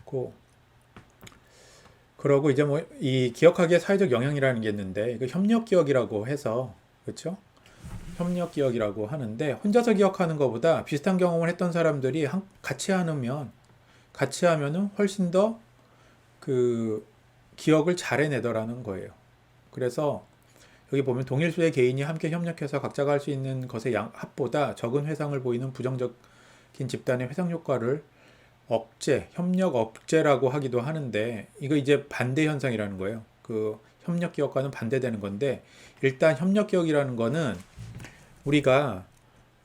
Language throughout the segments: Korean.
있고, 그러고 이제 뭐 이 기억하기의 사회적 영향이라는 게 있는데, 이거 협력 기억이라고 해서, 그렇죠? 협력 기억이라고 하는데, 혼자서 기억하는 것보다 비슷한 경험을 했던 사람들이 같이 하면은 훨씬 더 그 기억을 잘 해내더라는 거예요. 그래서 여기 보면 동일 수의 개인이 함께 협력해서 각자가 할 수 있는 것의 합보다 적은 회상을 보이는 부정적인 집단의 회상 효과를 협력 억제라고 하기도 하는데, 이거 이제 반대 현상이라는 거예요. 그 협력 기억과는 반대되는 건데, 일단 협력 기억이라는 거는 우리가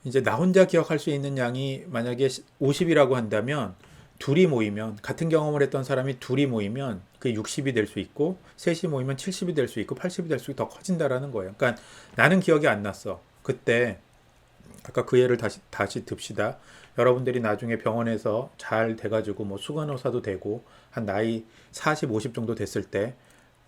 이제 나 혼자 기억할 수 있는 양이 만약에 50이라고 한다면, 둘이 모이면, 같은 경험을 했던 사람이 둘이 모이면 그게 60이 될 수 있고, 셋이 모이면 70이 될 수 있고 80이 될 수 있고 더 커진다라는 거예요. 그러니까 나는 기억이 안 났어. 그때 아까 그 예를 다시 듭시다. 여러분들이 나중에 병원에서 잘 돼가지고 뭐 수간호사도 되고 한 나이 40, 50 정도 됐을 때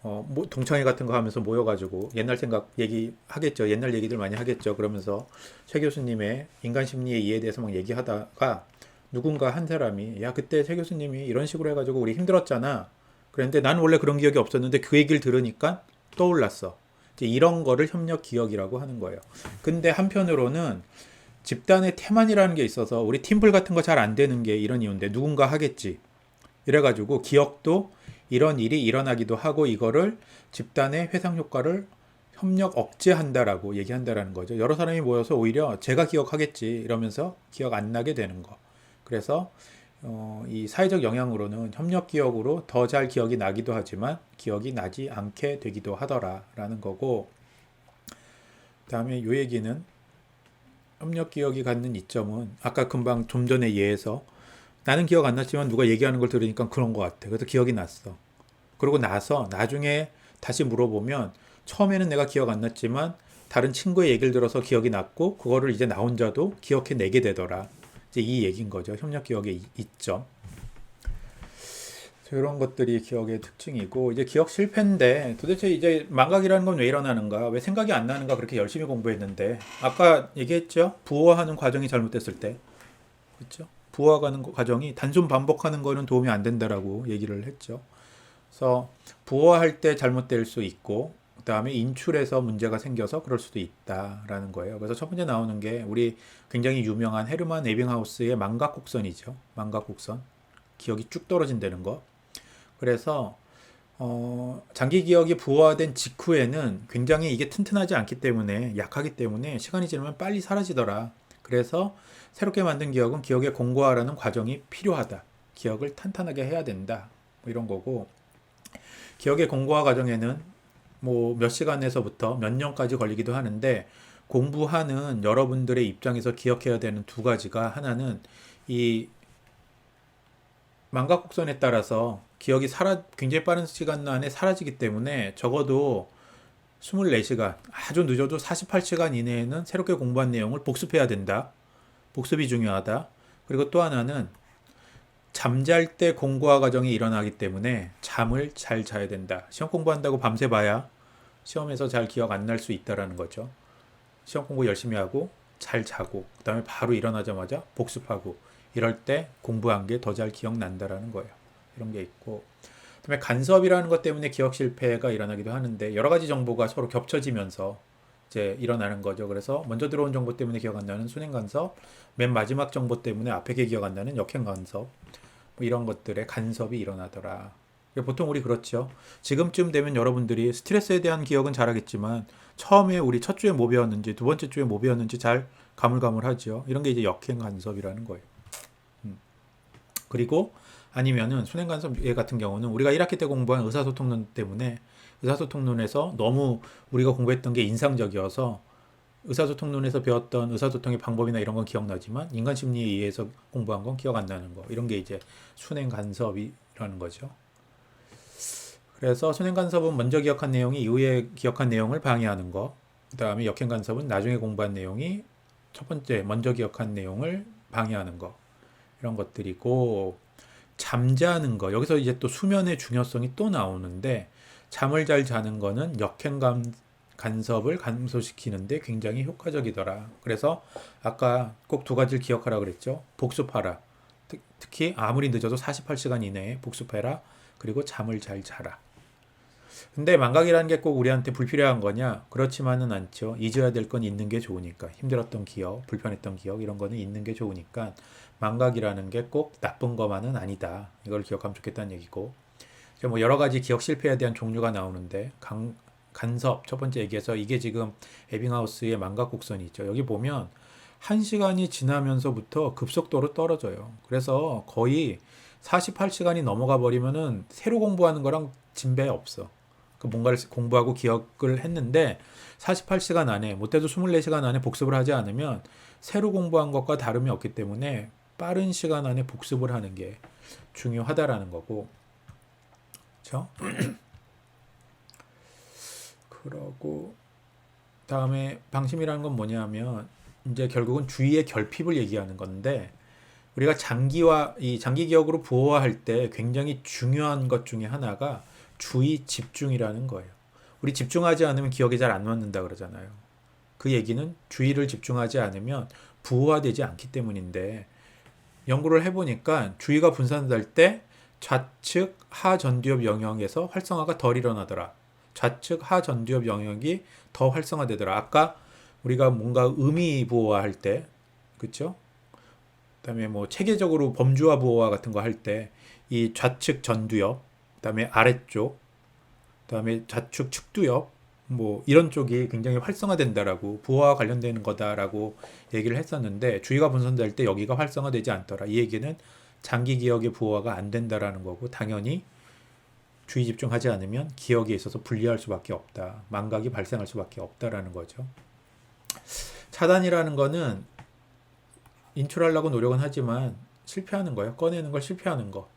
뭐 동창회 같은 거 하면서 모여가지고 옛날 생각 얘기하겠죠. 옛날 얘기들 많이 하겠죠. 그러면서 최 교수님의 인간 심리의 이해에 대해서 막 얘기하다가 누군가 한 사람이 야 그때 최 교수님이 이런 식으로 해가지고 우리 힘들었잖아. 그런데 나는 원래 그런 기억이 없었는데 그 얘기를 들으니까 떠올랐어. 이제 이런 거를 협력 기억이라고 하는 거예요. 근데 한편으로는 집단의 태만이라는 게 있어서 우리 팀플 같은 거 잘 안 되는 게 이런 이유인데 누군가 하겠지. 이래가지고 기억도 이런 일이 일어나기도 하고 이거를 집단의 회상 효과를 협력 억제한다라고 얘기한다라는 거죠. 여러 사람이 모여서 오히려 제가 기억하겠지 이러면서 기억 안 나게 되는 거. 그래서 이 사회적 영향으로는 협력 기억으로 더 잘 기억이 나기도 하지만 기억이 나지 않게 되기도 하더라라는 거고, 그다음에 요 얘기는 협력 기억이 갖는 이점은 아까 금방 좀 전에 예에서 나는 기억 안 났지만 누가 얘기하는 걸 들으니까 그런 것 같아. 그래서 기억이 났어. 그러고 나서 나중에 다시 물어보면 처음에는 내가 기억 안 났지만 다른 친구의 얘기를 들어서 기억이 났고 그거를 이제 나 혼자도 기억해내게 되더라. 이제 이 얘기인 거죠. 협력 기억의 이점. 이런 것들이 기억의 특징이고, 이제 기억 실패인데 도대체 이제 망각이라는 건 왜 일어나는가? 왜 생각이 안 나는가? 그렇게 열심히 공부했는데 아까 얘기했죠. 부호하는 과정이 잘못됐을 때, 그렇죠? 부호하는 과정이 단순 반복하는 거는 도움이 안 된다라고 얘기를 했죠. 그래서 부호할 때 잘못될 수 있고, 그다음에 인출에서 문제가 생겨서 그럴 수도 있다라는 거예요. 그래서 첫 번째 나오는 게 우리 굉장히 유명한 헤르만 에빙하우스의 망각곡선이죠. 망각곡선. 기억이 쭉 떨어진다는 거. 그래서 장기 기억이 부호화된 직후에는 굉장히 이게 튼튼하지 않기 때문에 약하기 때문에 시간이 지나면 빨리 사라지더라. 그래서 새롭게 만든 기억은 기억의 공고화라는 과정이 필요하다. 기억을 탄탄하게 해야 된다. 뭐 이런 거고, 기억의 공고화 과정에는 뭐 몇 시간에서부터 몇 년까지 걸리기도 하는데, 공부하는 여러분들의 입장에서 기억해야 되는 두 가지가, 하나는 이 망각곡선에 따라서 기억이 굉장히 빠른 시간 안에 사라지기 때문에 적어도 24시간, 아주 늦어도 48시간 이내에는 새롭게 공부한 내용을 복습해야 된다. 복습이 중요하다. 그리고 또 하나는 잠잘 때 공부화 과정이 일어나기 때문에 잠을 잘 자야 된다. 시험 공부한다고 밤새 봐야 시험에서 잘 기억 안 날 수 있다라는 거죠. 시험 공부 열심히 하고 잘 자고 그다음에 바로 일어나자마자 복습하고 이럴 때 공부한 게 더 잘 기억난다라는 거예요. 이런 게 있고, 그다음에 간섭이라는 것 때문에 기억 실패가 일어나기도 하는데 여러 가지 정보가 서로 겹쳐지면서 이제 일어나는 거죠. 그래서 먼저 들어온 정보 때문에 기억 안 나는 순행 간섭, 맨 마지막 정보 때문에 앞에 게 기억 안 나는 역행 간섭, 뭐 이런 것들의 간섭이 일어나더라. 보통 우리 그렇죠. 지금쯤 되면 여러분들이 스트레스에 대한 기억은 잘하겠지만 처음에 우리 첫 주에 뭐 배웠는지 두 번째 주에 뭐 배웠는지 잘 가물가물하죠. 이런 게 이제 역행 간섭이라는 거예요. 그리고 아니면은 순행간섭 예 같은 경우는 우리가 1학기 때 공부한 의사소통론 때문에 의사소통론에서 너무 우리가 공부했던 게 인상적이어서 의사소통론에서 배웠던 의사소통의 방법이나 이런 건 기억나지만 인간심리에 의해서 공부한 건 기억 안 나는 거. 이런 게 이제 순행간섭이라는 거죠. 그래서 순행간섭은 먼저 기억한 내용이 이후에 기억한 내용을 방해하는 거. 그 다음에 역행간섭은 나중에 공부한 내용이 첫 번째 먼저 기억한 내용을 방해하는 거. 이런 것들이고, 잠자는 거. 여기서 이제 또 수면의 중요성이 또 나오는데, 잠을 잘 자는 거는 간섭을 감소시키는데 굉장히 효과적이더라. 그래서 아까 꼭 두 가지를 기억하라 그랬죠. 복습하라. 특히 아무리 늦어도 48시간 이내에 복습해라. 그리고 잠을 잘 자라. 근데 망각이라는 게 꼭 우리한테 불필요한 거냐? 그렇지만은 않죠. 잊어야 될 건 있는 게 좋으니까. 힘들었던 기억, 불편했던 기억 이런 거는 있는 게 좋으니까 망각이라는 게 꼭 나쁜 것만은 아니다. 이걸 기억하면 좋겠다는 얘기고. 뭐 여러 가지 기억 실패에 대한 종류가 나오는데 간섭 첫 번째 얘기해서 이게 지금 에빙하우스의 망각 곡선이 있죠. 여기 보면 1시간이 지나면서부터 급속도로 떨어져요. 그래서 거의 48시간이 넘어가 버리면은 새로 공부하는 거랑 진배 없어. 그 뭔가를 공부하고 기억을 했는데 48시간 안에 못해도 24시간 안에 복습을 하지 않으면 새로 공부한 것과 다름이 없기 때문에 빠른 시간 안에 복습을 하는 게 중요하다라는 거고. 그렇죠? 그러고 다음에 방심이라는 건 뭐냐면 이제 결국은 주의의 결핍을 얘기하는 건데 우리가 이 장기 기억으로 부호화할 때 굉장히 중요한 것 중에 하나가 주의 집중이라는 거예요. 우리 집중하지 않으면 기억이 잘 안 남는다 그러잖아요. 그 얘기는 주의를 집중하지 않으면 부호화되지 않기 때문인데 연구를 해보니까 주의가 분산될 때 좌측 하전두엽 영역에서 활성화가 덜 일어나더라. 좌측 하전두엽 영역이 더 활성화되더라. 아까 우리가 뭔가 의미 부호화할 때, 그렇죠? 그다음에 뭐 체계적으로 범주화 부호화 같은 거 할 때 이 좌측 전두엽, 그다음에 아래쪽, 그다음에 좌측 측두엽 뭐 이런 쪽이 굉장히 활성화된다라고 부호와 관련되는 거다라고 얘기를 했었는데 주의가 분산될 때 여기가 활성화되지 않더라. 이 얘기는 장기 기억의 부호화가 안 된다라는 거고 당연히 주의 집중하지 않으면 기억에 있어서 불리할 수밖에 없다. 망각이 발생할 수밖에 없다라는 거죠. 차단이라는 거는 인출하려고 노력은 하지만 실패하는 거예요. 꺼내는 걸 실패하는 거.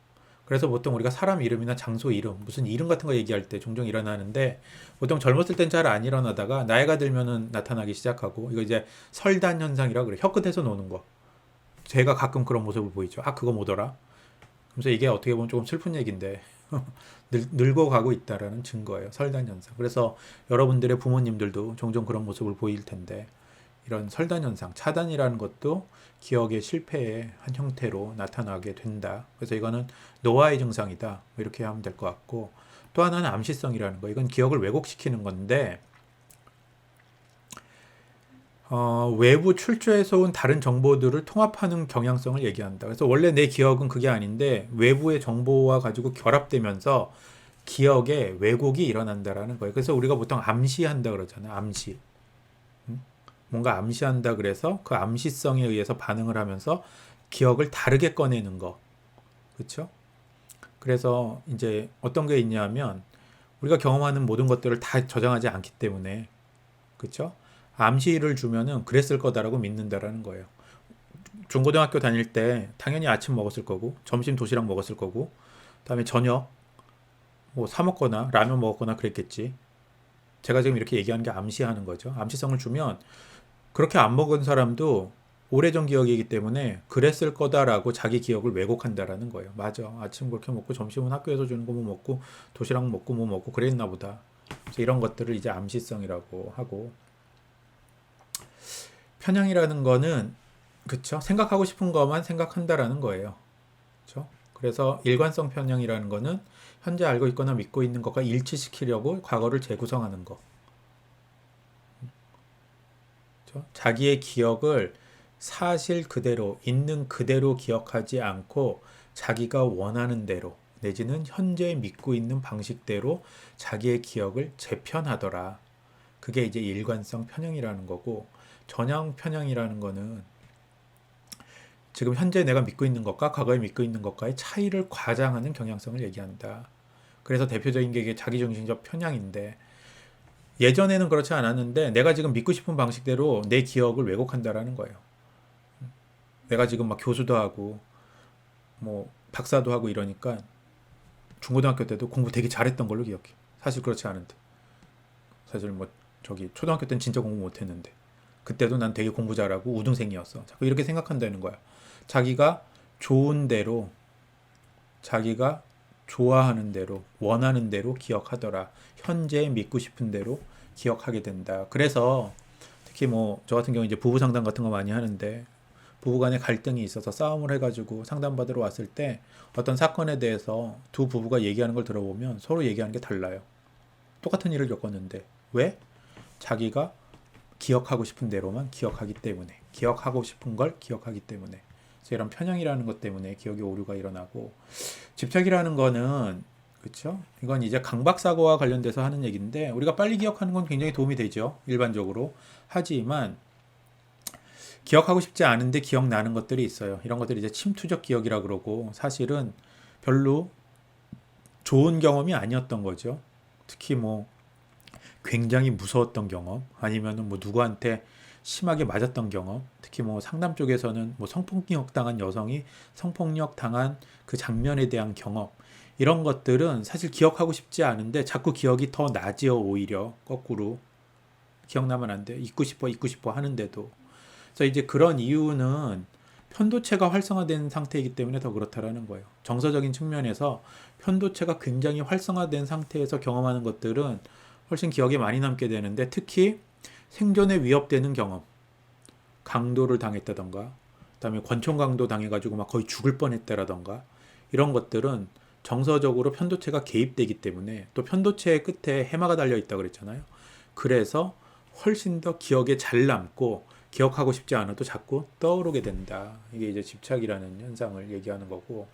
그래서 보통 우리가 사람 이름이나 장소 이름, 무슨 이름 같은 거 얘기할 때 종종 일어나는데 보통 젊었을 땐 잘 안 일어나다가 나이가 들면은 나타나기 시작하고 이거 이제 설단 현상이라고 그래. 혀끝에서 노는 거. 제가 가끔 그런 모습을 보이죠. 아, 그거 뭐더라? 그래서 이게 어떻게 보면 조금 슬픈 얘기인데 늙어가고 있다라는 증거예요. 설단 현상. 그래서 여러분들의 부모님들도 종종 그런 모습을 보일 텐데 이런 설단 현상, 차단이라는 것도 기억의 실패의 한 형태로 나타나게 된다. 그래서 이거는 노화의 증상이다. 이렇게 하면 될 것 같고 또 하나는 암시성이라는 거. 이건 기억을 왜곡시키는 건데 외부 출처에서 온 다른 정보들을 통합하는 경향성을 얘기한다. 그래서 원래 내 기억은 그게 아닌데 외부의 정보와 가지고 결합되면서 기억에 왜곡이 일어난다라는 거예요. 그래서 우리가 보통 암시한다 그러잖아요. 암시. 뭔가 암시한다 그래서 그 암시성에 의해서 반응을 하면서 기억을 다르게 꺼내는 거. 그렇죠? 그래서 이제 어떤 게 있냐면 우리가 경험하는 모든 것들을 다 저장하지 않기 때문에 그렇죠? 암시를 주면은 그랬을 거다라고 믿는다라는 거예요. 중고등학교 다닐 때 당연히 아침 먹었을 거고 점심 도시락 먹었을 거고 그다음에 저녁 뭐 사 먹거나 라면 먹었거나 그랬겠지. 제가 지금 이렇게 얘기하는 게 암시하는 거죠. 암시성을 주면 그렇게 안 먹은 사람도 오래전 기억이기 때문에 그랬을 거다라고 자기 기억을 왜곡한다라는 거예요. 맞아. 아침 그렇게 먹고 점심은 학교에서 주는 거 뭐 먹고 도시락 먹고 뭐 먹고 그랬나 보다. 그래서 이런 것들을 이제 암시성이라고 하고 편향이라는 거는 그쵸? 생각하고 싶은 것만 생각한다라는 거예요. 그쵸? 그래서 일관성 편향이라는 거는 현재 알고 있거나 믿고 있는 것과 일치시키려고 과거를 재구성하는 거. 그쵸? 자기의 기억을 사실 그대로 있는 그대로 기억하지 않고 자기가 원하는 대로 내지는 현재 믿고 있는 방식대로 자기의 기억을 재편하더라. 그게 이제 일관성 편향이라는 거고 전향 편향이라는 거는 지금 현재 내가 믿고 있는 것과 과거에 믿고 있는 것과의 차이를 과장하는 경향성을 얘기한다. 그래서 대표적인 게 이게 자기중심적 편향인데 예전에는 그렇지 않았는데 내가 지금 믿고 싶은 방식대로 내 기억을 왜곡한다라는 거예요. 내가 지금 막 교수도 하고 뭐 박사도 하고 이러니까 중고등학교 때도 공부 되게 잘했던 걸로 기억해. 사실 그렇지 않은데. 사실 뭐 저기 초등학교 때는 진짜 공부 못했는데 그때도 난 되게 공부 잘하고 우등생이었어. 자꾸 이렇게 생각한다는 거야. 자기가 좋은 대로 자기가 좋아하는 대로 원하는 대로 기억하더라. 현재 믿고 싶은 대로 기억하게 된다. 그래서 특히 뭐 저 같은 경우 이제 부부 상담 같은 거 많이 하는데 부부간에 갈등이 있어서 싸움을 해가지고 상담받으러 왔을 때 어떤 사건에 대해서 두 부부가 얘기하는 걸 들어보면 서로 얘기하는 게 달라요. 똑같은 일을 겪었는데 왜? 자기가 기억하고 싶은 대로만 기억하기 때문에, 기억하고 싶은 걸 기억하기 때문에. 그래서 이런 편향이라는 것 때문에 기억의 오류가 일어나고, 집착이라는 거는, 그렇죠? 이건 이제 강박사고와 관련돼서 하는 얘기인데, 우리가 빨리 기억하는 건 굉장히 도움이 되죠, 일반적으로. 하지만 기억하고 싶지 않은데 기억나는 것들이 있어요. 이런 것들이 이제 침투적 기억이라 그러고, 사실은 별로 좋은 경험이 아니었던 거죠. 특히 뭐 굉장히 무서웠던 경험, 아니면은 뭐 누구한테 심하게 맞았던 경험, 특히 뭐 상담 쪽에서는 뭐 성폭력 당한 여성이 성폭력 당한 그 장면에 대한 경험, 이런 것들은 사실 기억하고 싶지 않은데 자꾸 기억이 더 나지요. 오히려 거꾸로 기억나면 안 돼. 잊고 싶어 하는데도. 그래서 이제 그런 이유는 편도체가 활성화된 상태이기 때문에 더 그렇다라는 거예요. 정서적인 측면에서 편도체가 굉장히 활성화된 상태에서 경험하는 것들은 훨씬 기억에 많이 남게 되는데, 특히 생존에 위협되는 경험, 강도를 당했다던가, 그다음에 권총 강도 당해가지고 막 거의 죽을 뻔했다라던가, 이런 것들은 정서적으로 편도체가 개입되기 때문에, 또 편도체의 끝에 해마가 달려 있다 그랬잖아요. 그래서 훨씬 더 기억에 잘 남고 기억하고 싶지 않아도 자꾸 떠오르게 된다. 이게 이제 집착이라는 현상을 얘기하는 거고.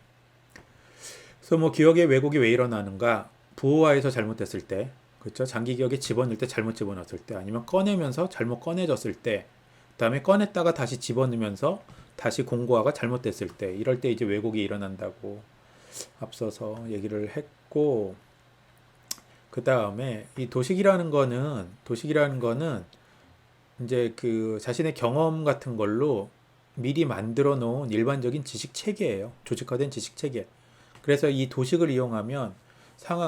그래서 뭐 기억의 왜곡이 왜 일어나는가? 부호화에서 잘못됐을 때, 그렇죠? 장기 기억에 집어넣을 때 잘못 집어넣었을 때, 아니면 꺼내면서 잘못 꺼내졌을 때, 그다음에 꺼냈다가 다시 집어넣으면서 다시 공고화가 잘못됐을 때, 이럴 때 이제 왜곡이 일어난다고 앞서서 얘기를 했고, 그 다음에 이 도식이라는 거는 이제 그 자신의 경험 같은 걸로 미리 만들어 놓은 일반적인 지식 체계예요. 조직화된 지식 체계. 그래서 이 도식을 이용하면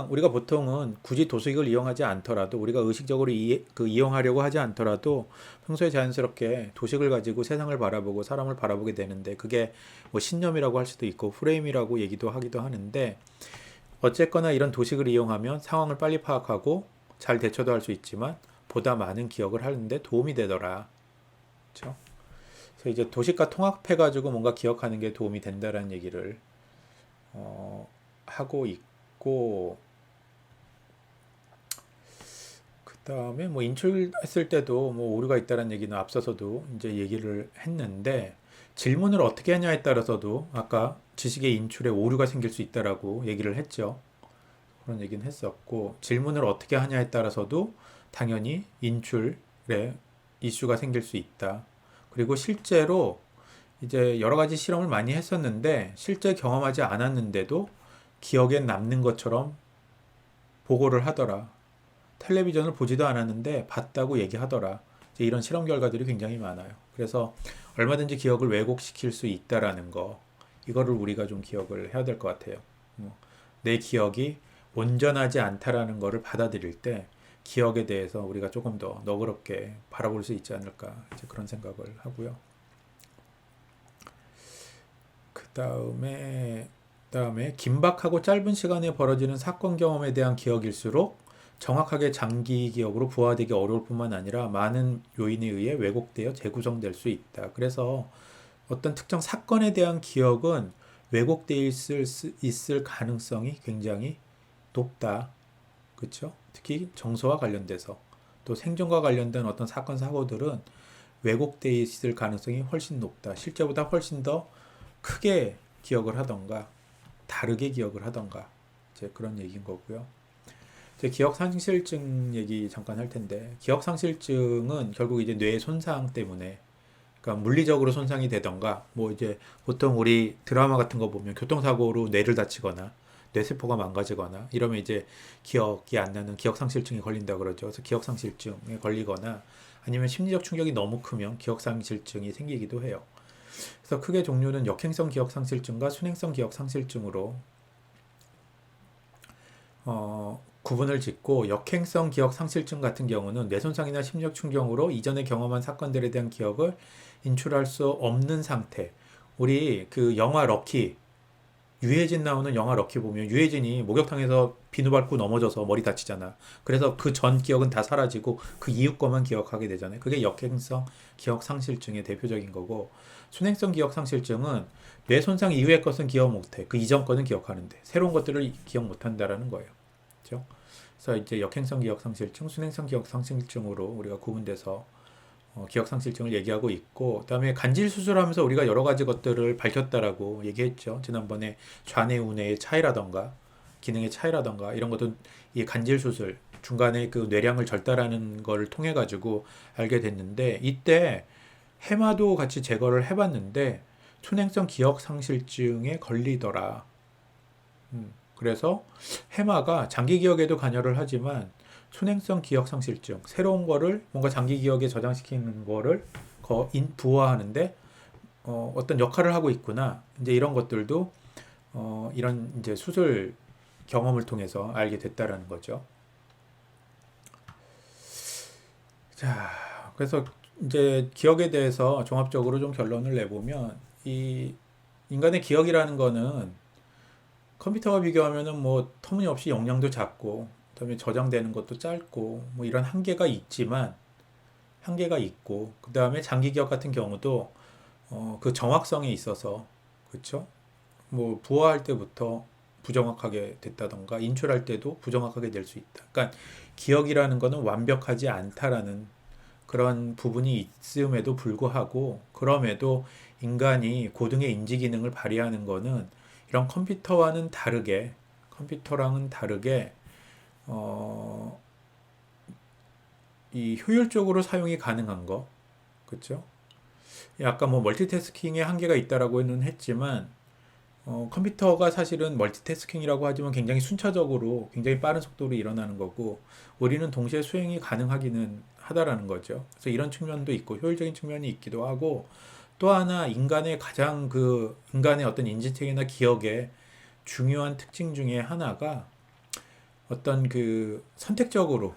우리가 보통은 굳이 도식을 이용하지 않더라도, 우리가 의식적으로 이용하려고 하지 않더라도 평소에 자연스럽게 도식을 가지고 세상을 바라보고 사람을 바라보게 되는데, 그게 뭐 신념이라고 할 수도 있고 프레임이라고 얘기도 하기도 하는데, 어쨌거나 이런 도식을 이용하면 상황을 빨리 파악하고 잘 대처도 할 수 있지만 보다 많은 기억을 하는데 도움이 되더라. 그렇죠? 그래서 이제 도식과 통합해가지고 뭔가 기억하는 게 도움이 된다라는 얘기를 하고 있고, 그 다음에 뭐 인출했을 때도 뭐 오류가 있다는 얘기는 앞서서도 이제 얘기를 했는데, 질문을 어떻게 하냐에 따라서도 아까 지식의 인출에 오류가 생길 수 있다라고 얘기를 했죠. 그런 얘기는 했었고, 질문을 어떻게 하냐에 따라서도 당연히 인출에 이슈가 생길 수 있다. 그리고 실제로 이제 여러 가지 실험을 많이 했었는데, 실제 경험하지 않았는데도 기억에 남는 것처럼 보고를 하더라. 텔레비전을 보지도 않았는데 봤다고 얘기하더라. 이제 이런 실험 결과들이 굉장히 많아요. 그래서 얼마든지 기억을 왜곡시킬 수 있다라는 거, 이거를 우리가 좀 기억을 해야 될 것 같아요. 내 기억이 온전하지 않다라는 거를 받아들일 때 기억에 대해서 우리가 조금 더 너그럽게 바라볼 수 있지 않을까, 이제 그런 생각을 하고요. 그다음에 긴박하고 짧은 시간에 벌어지는 사건 경험에 대한 기억일수록 정확하게 장기 기억으로 부화되기 어려울 뿐만 아니라 많은 요인에 의해 왜곡되어 재구성될 수 있다. 그래서 어떤 특정 사건에 대한 기억은 왜곡되어 있을 가능성이 굉장히 높다. 그렇죠? 특히 정서와 관련돼서, 또 생존과 관련된 어떤 사건 사고들은 왜곡되어 있을 가능성이 훨씬 높다. 실제보다 훨씬 더 크게 기억을 하던가 다르게 기억을 하던가, 이제 그런 얘기인 거고요. 이제 기억상실증 얘기 잠깐 할 텐데, 기억상실증은 결국 이제 뇌 손상 때문에, 그러니까 물리적으로 손상이 되던가, 뭐 이제 보통 우리 드라마 같은 거 보면 교통사고로 뇌를 다치거나 뇌세포가 망가지거나 이러면 이제 기억이 안 나는 기억상실증이 걸린다 그러죠. 그래서 기억상실증에 걸리거나, 아니면 심리적 충격이 너무 크면 기억상실증이 생기기도 해요. 그래서 크게 종류는 역행성 기억상실증과 순행성 기억상실증으로 구분을 짓고, 역행성 기억상실증 같은 경우는 뇌손상이나 심리적 충격으로 이전에 경험한 사건들에 대한 기억을 인출할 수 없는 상태. 우리 그 영화 럭키, 유해진 나오는 영화 럭키 보면 유해진이 목욕탕에서 비누 밟고 넘어져서 머리 다치잖아. 그래서 그 전 기억은 다 사라지고 그 이후 거만 기억하게 되잖아요. 그게 역행성 기억 상실증의 대표적인 거고, 순행성 기억 상실증은 뇌 손상 이후의 것은 기억 못해. 그 이전 거는 기억하는데 새로운 것들을 기억 못한다라는 거예요. 그렇죠? 그래서 이제 역행성 기억 상실증, 순행성 기억 상실증으로 우리가 구분돼서 기억상실증을 얘기하고 있고, 그다음에 간질 수술하면서 우리가 여러 가지 것들을 밝혔다라고 얘기했죠. 지난번에 좌뇌 우뇌의 차이라던가 기능의 차이라던가 이런 것도 이 간질 수술 중간에 그 뇌량을 절단하는 걸 통해 가지고 알게 됐는데, 이때 해마도 같이 제거를 해봤는데 순행성 기억상실증에 걸리더라. 그래서 해마가 장기 기억에도 관여를 하지만 순행성 기억 상실증, 새로운 거를 뭔가 장기 기억에 저장시키는 거를 부화하는데 어떤 역할을 하고 있구나. 이제 이런 것들도 이런 이제 수술 경험을 통해서 알게 됐다라는 거죠. 자, 그래서 이제 기억에 대해서 종합적으로 좀 결론을 내보면, 이 인간의 기억이라는 거는 컴퓨터와 비교하면은 뭐 터무니없이 용량도 작고, 그다음에 저장되는 것도 짧고, 뭐 이런 한계가 있고, 그다음에 장기 기억 같은 경우도 그 정확성에 있어서, 그렇죠? 뭐 부화할 때부터 부정확하게 됐다던가 인출할 때도 부정확하게 될 수 있다. 그러니까 기억이라는 거는 완벽하지 않다라는 그런 부분이 있음에도 불구하고, 그럼에도 인간이 고등의 인지 기능을 발휘하는 거는 이런 컴퓨터랑은 다르게 어, 이 효율적으로 사용이 가능한 거, 그렇죠? 아까 뭐 멀티태스킹에 한계가 있다라고는 했지만, 컴퓨터가 사실은 멀티태스킹이라고 하지만 굉장히 순차적으로 굉장히 빠른 속도로 일어나는 거고, 우리는 동시에 수행이 가능하기는 하다라는 거죠. 그래서 이런 측면도 있고 효율적인 측면이 있기도 하고, 또 하나 인간의 어떤 인지체계나 기억의 중요한 특징 중에 하나가 어떤 그 선택적으로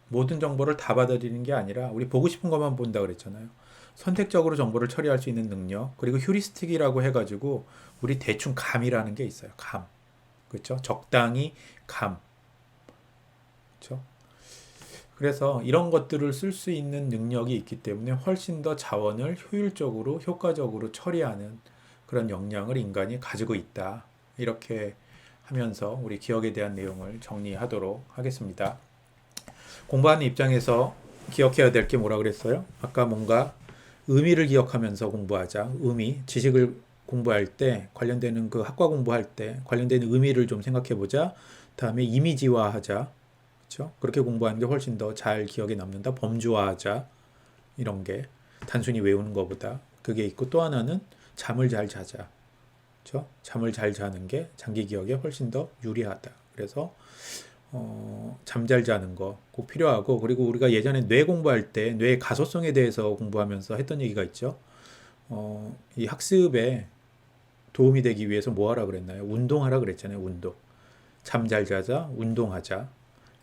모든 정보를 다 받아들이는 게 아니라 우리 보고 싶은 것만 본다 그랬잖아요. 선택적으로 정보를 처리할 수 있는 능력, 그리고 휴리스틱이라고 해가지고 우리 대충 감이라는 게 있어요. 감. 그렇죠? 적당히 감. 그렇죠? 그래서 이런 것들을 쓸 수 있는 능력이 있기 때문에 훨씬 더 자원을 효율적으로, 효과적으로 처리하는 그런 역량을 인간이 가지고 있다. 이렇게 하면서 우리 기억에 대한 내용을 정리하도록 하겠습니다. 공부하는 입장에서 기억해야 될 게 뭐라 그랬어요? 아까 뭔가 의미를 기억하면서 공부하자. 지식을 공부할 때, 관련되는 그 학과 공부할 때 관련되는 의미를 좀 생각해 보자. 다음에 이미지화하자. 그렇죠? 그렇게 공부하는 게 훨씬 더 잘 기억에 남는다. 범주화하자. 이런 게 단순히 외우는 것보다 그게 있고, 또 하나는 잠을 잘 자자. 그렇죠? 잠을 잘 자는 게 장기 기억에 훨씬 더 유리하다. 그래서 잠 잘 자는 거 꼭 필요하고, 그리고 우리가 예전에 뇌 공부할 때 뇌의 가소성에 대해서 공부하면서 했던 얘기가 있죠. 이 학습에 도움이 되기 위해서 뭐 하라 그랬나요? 운동하라 그랬잖아요. 운동. 잠 잘 자자, 운동하자.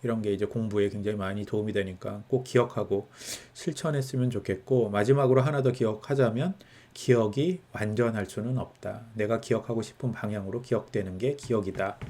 이런 게 이제 공부에 굉장히 많이 도움이 되니까 꼭 기억하고 실천했으면 좋겠고, 마지막으로 하나 더 기억하자면, 기억이 완전할 수는 없다. 내가 기억하고 싶은 방향으로 기억되는 게 기억이다.